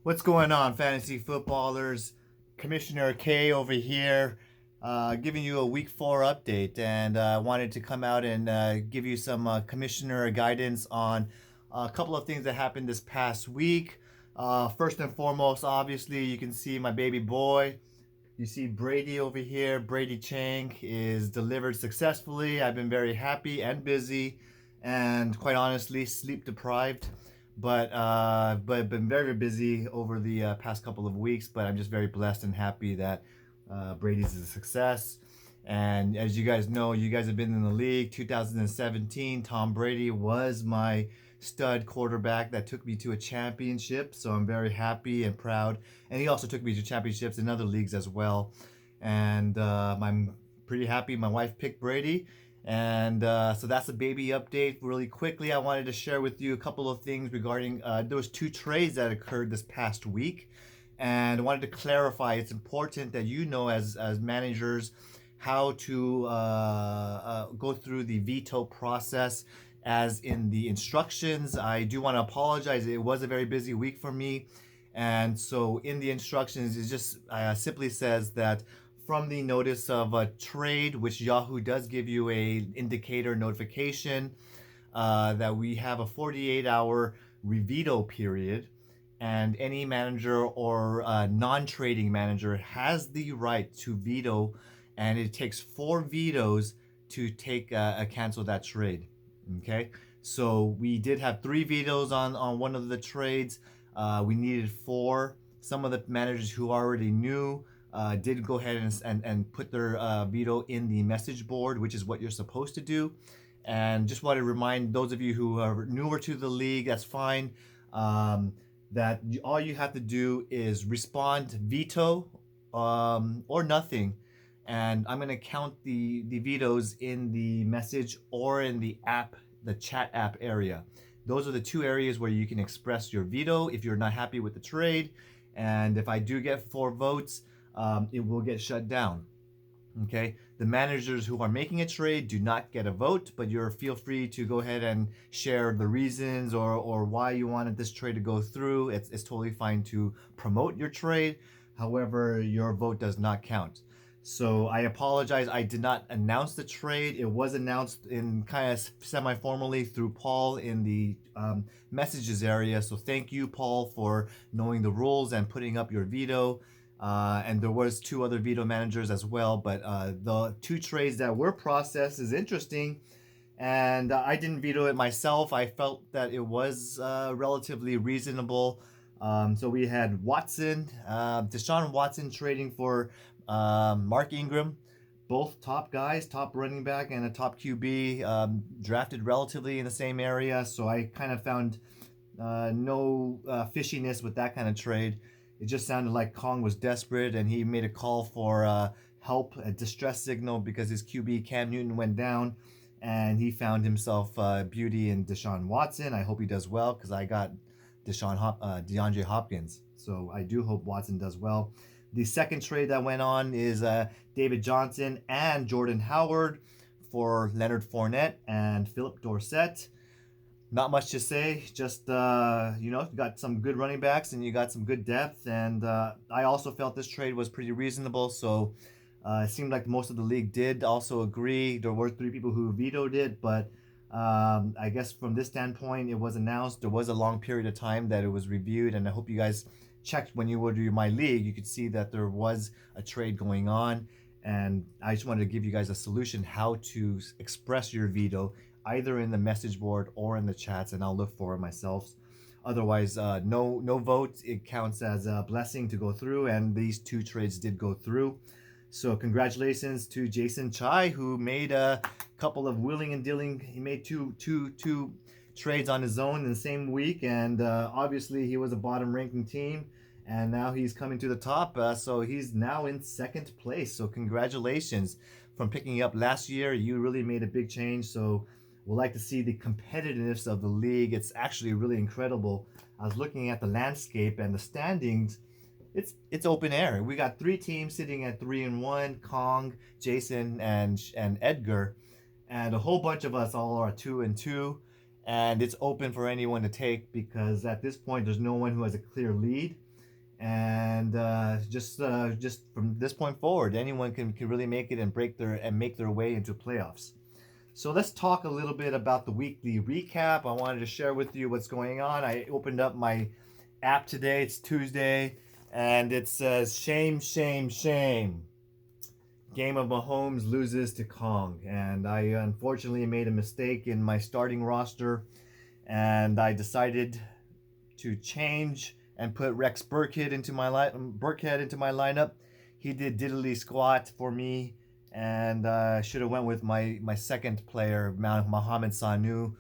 What's going on, fantasy footballers? Commissioner K over here, giving you a week 4 update, and wanted to come out and give you some commissioner guidance on a couple of things that happened this past week. First and foremost, obviously, you can see my baby boy. You see Brady over here. Brady Chang is delivered successfully. I've been very happy and busy, and quite honestly, sleep deprived. But been very busy over the past couple of weeks. But I'm just very blessed and happy that Brady's a success. And as you guys know, you guys have been in the league. 2017, Tom Brady was my stud quarterback that took me to a championship. So I'm very happy and proud. And he also took me to championships in other leagues as well. And I'm pretty happy. My wife picked Brady. And so that's a baby update. Really quickly, I wanted to share with you a couple of things regarding those two trades that occurred this past week. And I wanted to clarify it's important that you know, as managers, how to go through the veto process as in the instructions. I do want to apologize. It was a very busy week for me. And so in the instructions, it just simply says that from the notice of a trade, which Yahoo does give you a indicator notification that we have a 48-hour reveto period, and any manager or non-trading manager has the right to veto, and it takes 4 vetoes to take cancel that trade. Okay, so we did have 3 vetoes on one of the trades. We needed 4. Some of the managers who already knew did go ahead and put their veto in the message board, which is what you're supposed to do. And just want to remind those of you who are newer to the league, that's fine. That all you have to do is respond veto or nothing. And I'm going to count the vetoes in the message or in the app, the chat app area. Those are the 2 areas where you can express your veto if you're not happy with the trade. And if I do get 4 votes, it will get shut down. Okay, the managers who are making a trade do not get a vote, but you're feel free to go ahead and share the reasons or why you wanted this trade to go through. It's totally fine to promote your trade. However, your vote does not count. So I apologize. I did not announce the trade. It was announced in kind of semi-formally through Paul in the messages area. So thank you, Paul, for knowing the rules and putting up your veto. And there was 2 other veto managers as well, but the 2 trades that were processed is interesting, and I didn't veto it myself. I felt that it was relatively reasonable. So we had Deshaun Watson trading for Mark Ingram, both top guys, top running back and a top QB, drafted relatively in the same area. So I kind of found no fishiness with that kind of trade. It just sounded like Kong was desperate and he made a call for help, a distress signal, because his QB Cam Newton went down, and he found himself beauty in Deshaun Watson. I hope he does well because I got DeAndre Hopkins. So I do hope Watson does well. The second trade that went on is David Johnson and Jordan Howard for Leonard Fournette and Philip Dorsett. Not much to say. Just you got some good running backs and you got some good depth. And I also felt this trade was pretty reasonable. So it seemed like most of the league did also agree. There were 3 people who vetoed it, but I guess from this standpoint, it was announced. There was a long period of time that it was reviewed, and I hope you guys checked when you were to my league. You could see that there was a trade going on, and I just wanted to give you guys a solution how to express your veto either in the message board or in the chats, and I'll look for it myself. Otherwise, no vote. It counts as a blessing to go through, and these 2 trades did go through. So congratulations to Jason Chai, who made a couple of willing and dealing. He made two trades on his own in the same week, and obviously he was a bottom ranking team, and now he's coming to the top. So he's now in 2nd place. So congratulations from picking up last year. You really made a big change. So we'd like to see the competitiveness of the league. It's actually really incredible. I was looking at the landscape and the standings. It's open air. We got 3 teams sitting at 3-1: Kong, Jason, and Edgar, and a whole bunch of us all are 2-2. And it's open for anyone to take, because at this point there's no one who has a clear lead. And just from this point forward, anyone can really make it and make their way into playoffs. So let's talk a little bit about the weekly recap. I wanted to share with you what's going on. I opened up my app today. It's Tuesday, and it says shame, shame, shame. Game of Mahomes loses to Kong, and I unfortunately made a mistake in my starting roster, and I decided to change and put Rex Burkhead into my lineup. He did diddly squat for me, and should have went with my second player, Mohamed Sanu,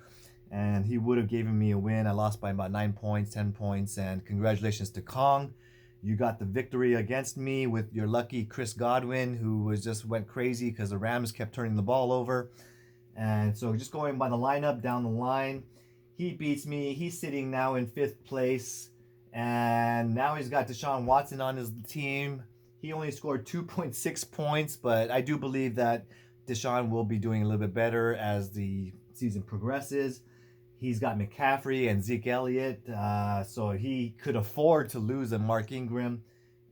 and he would have given me a win. I lost by about 9 points, 10 points, and congratulations to Kong. You got the victory against me with your lucky Chris Godwin, who was just went crazy because the Rams kept turning the ball over. And so just going by the lineup down the line, he beats me. He's sitting now in 5th place. And now he's got Deshaun Watson on his team. He only scored 2.6 points, but I do believe that Deshaun will be doing a little bit better as the season progresses. He's got McCaffrey and Zeke Elliott, so he could afford to lose a Mark Ingram.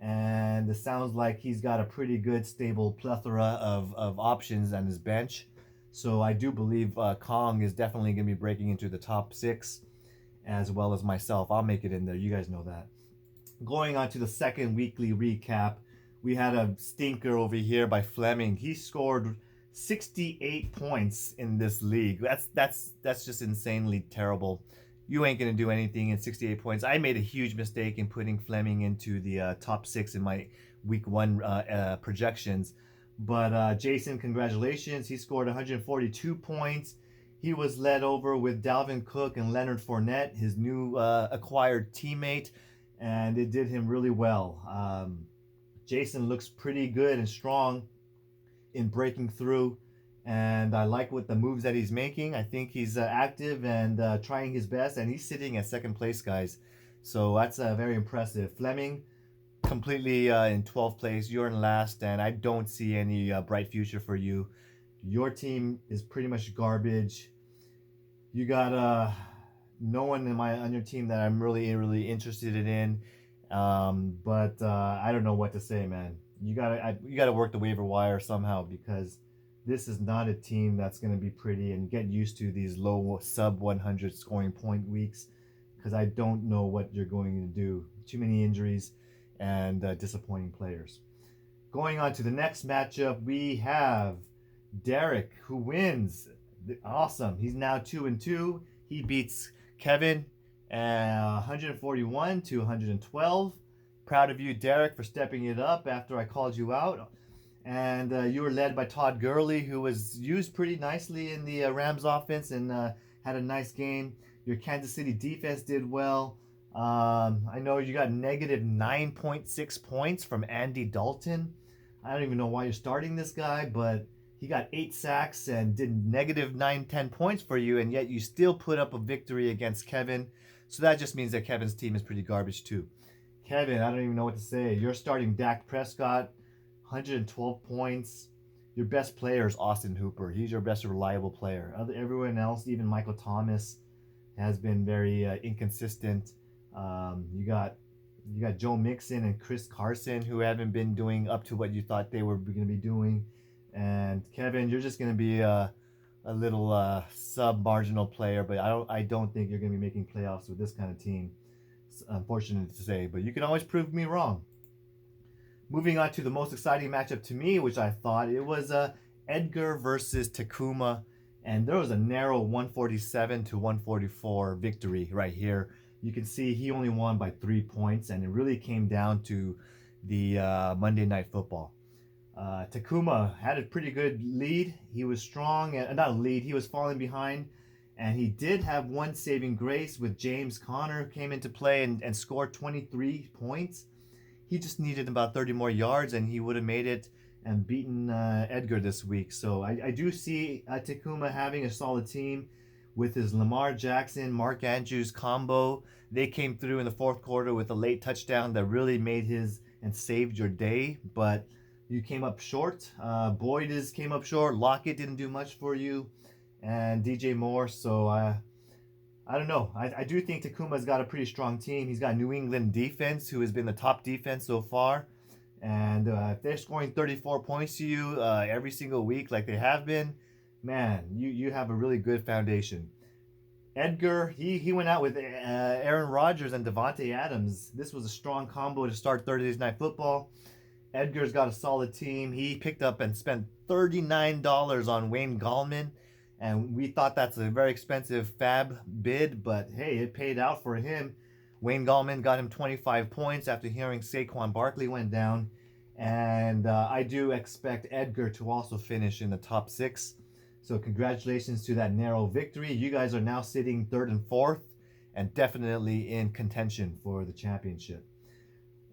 And it sounds like he's got a pretty good, stable plethora of options on his bench. So I do believe Kong is definitely going to be breaking into the top 6, as well as myself. I'll make it in there. You guys know that. Going on to the second weekly recap, we had a stinker over here by Fleming. He scored 68 points in this league. That's just insanely terrible. You ain't gonna do anything in 68 points. I made a huge mistake in putting Fleming into the top 6 in my week 1 projections. But Jason, congratulations. He scored 142 points. He was led over with Dalvin Cook and Leonard Fournette, his new acquired teammate, and it did him really well. Jason looks pretty good and strong in breaking through, and I like what the moves that he's making. I think he's active and trying his best, and he's sitting at 2nd place, guys. So that's very impressive. Fleming, completely in 12th place. You're in last, and I don't see any bright future for you. Your team is pretty much garbage. You got no one on your team that I'm really interested in. But I don't know what to say, man. You gotta work the waiver wire somehow, because this is not a team that's gonna be pretty, and get used to these low sub 100 scoring point weeks, because I don't know what you're going to do. Too many injuries and disappointing players. Going on to the next matchup, we have Derek, who wins. Awesome. He's now 2-2. He beats Kevin 141 to 112. Proud of you, Derek, for stepping it up after I called you out. And you were led by Todd Gurley, who was used pretty nicely in the Rams offense and had a nice game. Your Kansas City defense did well. I know you got negative 9.6 points from Andy Dalton. I don't even know why you're starting this guy, but he got 8 sacks and did negative 9-10 points for you, and yet you still put up a victory against Kevin. So that just means that Kevin's team is pretty garbage too. Kevin, I don't even know what to say. You're starting Dak Prescott, 112 points. Your best player is Austin Hooper. He's your best reliable player. Everyone else, even Michael Thomas, has been very inconsistent. You got Joe Mixon and Chris Carson, who haven't been doing up to what you thought they were going to be doing. And Kevin, you're just going to be a little sub-marginal player, but I don't think you're going to be making playoffs with this kind of team. It's unfortunate to say, but you can always prove me wrong. Moving on to the most exciting matchup to me, which I thought it was Edgar versus Takuma, and there was a narrow 147 to 144 victory right here. You can see he only won by 3 points, and it really came down to the Monday Night Football. Takuma had a pretty good lead. He was strong, and not a lead, he was falling behind, and he did have one saving grace with James Conner came into play and scored 23 points. He just needed about 30 more yards, and he would have made it and beaten Edgar this week. So I do see Takuma having a solid team with his Lamar Jackson, Mark Andrews combo. They came through in the 4th quarter with a late touchdown that really made his and saved your day, but you came up short. Boyd came up short. Lockett didn't do much for you, and DJ Moore. So I don't know. I do think Takuma's got a pretty strong team. He's got New England defense, who has been the top defense so far. And if they're scoring 34 points to you every single week like they have been, man, you have a really good foundation. Edgar, he went out with Aaron Rodgers and Devontae Adams. This was a strong combo to start Thursday Night Football. Edgar's got a solid team. He picked up and spent $39 on Wayne Gallman, and we thought that's a very expensive fab bid, but hey, it paid out for him. Wayne Gallman got him 25 points after hearing Saquon Barkley went down, and I do expect Edgar to also finish in the top six. So congratulations to that narrow victory. You guys are now sitting third and fourth, and definitely in contention for the championship.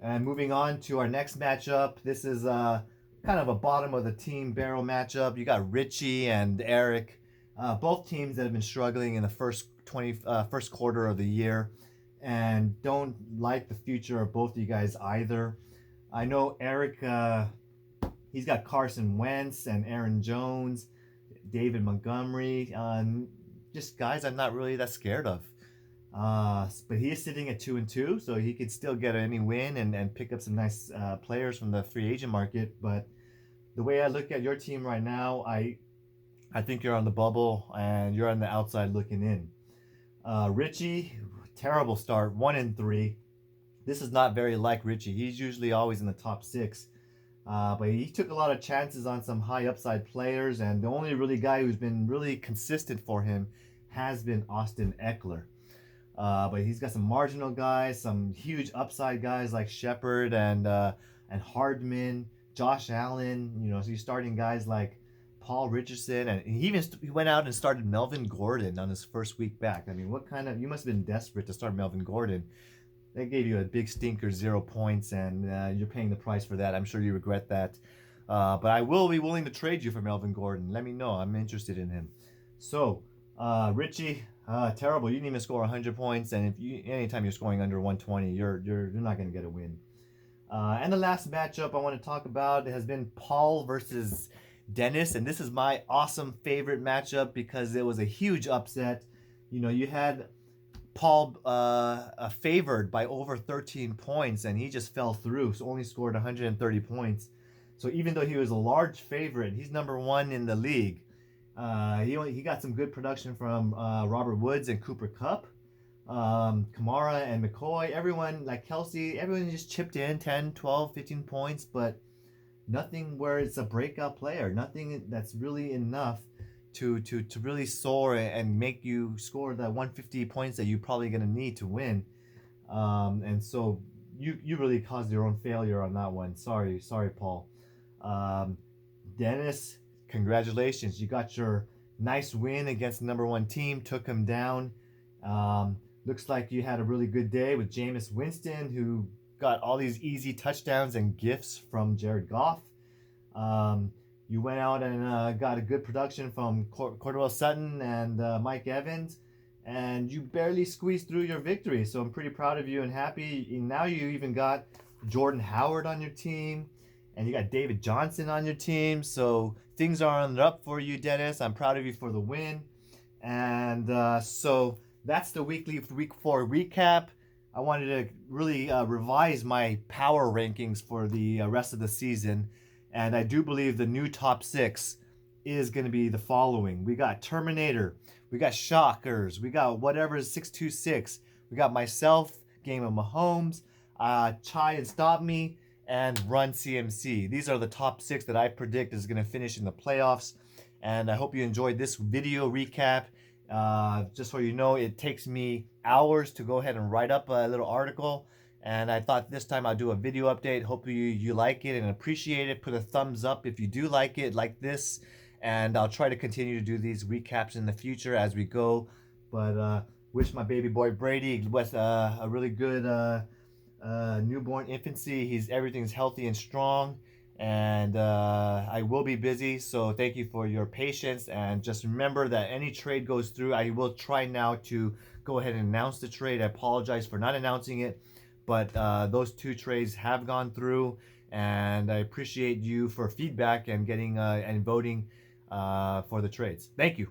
And moving on to our next matchup, this is kind of a bottom of the team barrel matchup. You got Richie and Eric, both teams that have been struggling in the first quarter of the year, and don't like the future of both of you guys either. I know Eric, he's got Carson Wentz and Aaron Jones, David Montgomery, just guys I'm not really that scared of. But he is sitting at 2-2, so he could still get any win and pick up some nice players from the free agent market. But the way I look at your team right now, I think you're on the bubble and you're on the outside looking in. Richie, terrible start, 1-3. This is not very like Richie. He's usually always in the top six. But he took a lot of chances on some high upside players, and the only really guy who's been really consistent for him has been Austin Eckler. But he's got some marginal guys, some huge upside guys like Shepard and Hardman, Josh Allen. So he's starting guys like Paul Richardson, and he went out and started Melvin Gordon on his first week back. I mean, you must have been desperate to start Melvin Gordon. They gave you a big stinker, 0 points, and you're paying the price for that. I'm sure you regret that. But I will be willing to trade you for Melvin Gordon. Let me know. I'm interested in him. So, Richie, terrible. You didn't even score 100 points, and anytime you're scoring under 120, you're not going to get a win. And the last matchup I want to talk about has been Paul versus Dennis, and this is my awesome favorite matchup because it was a huge upset. You had Paul favored by over 13 points, and he just fell through, so only scored 130 points. So even though he was a large favorite, he's number one in the league. He got some good production from Robert Woods and Cooper Kupp, Kamara and McCoy. Everyone, like Kelsey, everyone just chipped in 10, 12, 15 points, but nothing where it's a breakout player. Nothing that's really enough to really soar and make you score the 150 points that you're probably going to need to win. And so you really caused your own failure on that one. Sorry, Paul. Dennis, congratulations. You got your nice win against the number one team, took him down. Looks like you had a really good day with Jameis Winston, who got all these easy touchdowns and gifts from Jared Goff. You went out and got a good production from Cordell Sutton and Mike Evans, and you barely squeezed through your victory. So I'm pretty proud of you and happy. Now you even got Jordan Howard on your team, and you got David Johnson on your team. So things are on the up for you, Dennis. I'm proud of you for the win. And so that's the week 4 recap. I wanted to really revise my power rankings for the rest of the season. And I do believe the new top 6 is going to be the following. We got Terminator. We got Shockers. We got whatever is 626. We got myself, Game of Mahomes, Chai and Stop Me, and Run CMC. These are the top 6 that I predict is going to finish in the playoffs. And I hope you enjoyed this video recap. Just so you know, it takes me hours to go ahead and write up a little article. And I thought this time I'll do a video update. Hope you like it and appreciate it. Put a thumbs up if you do like it, like this. And I'll try to continue to do these recaps in the future as we go. But wish my baby boy Brady was a really good newborn infancy. Everything's healthy and strong. And I will be busy. So thank you for your patience. And just remember that any trade goes through, I will try now to go ahead and announce the trade. I apologize for not announcing it. But those 2 trades have gone through, and I appreciate you for feedback and getting and voting for the trades. Thank you.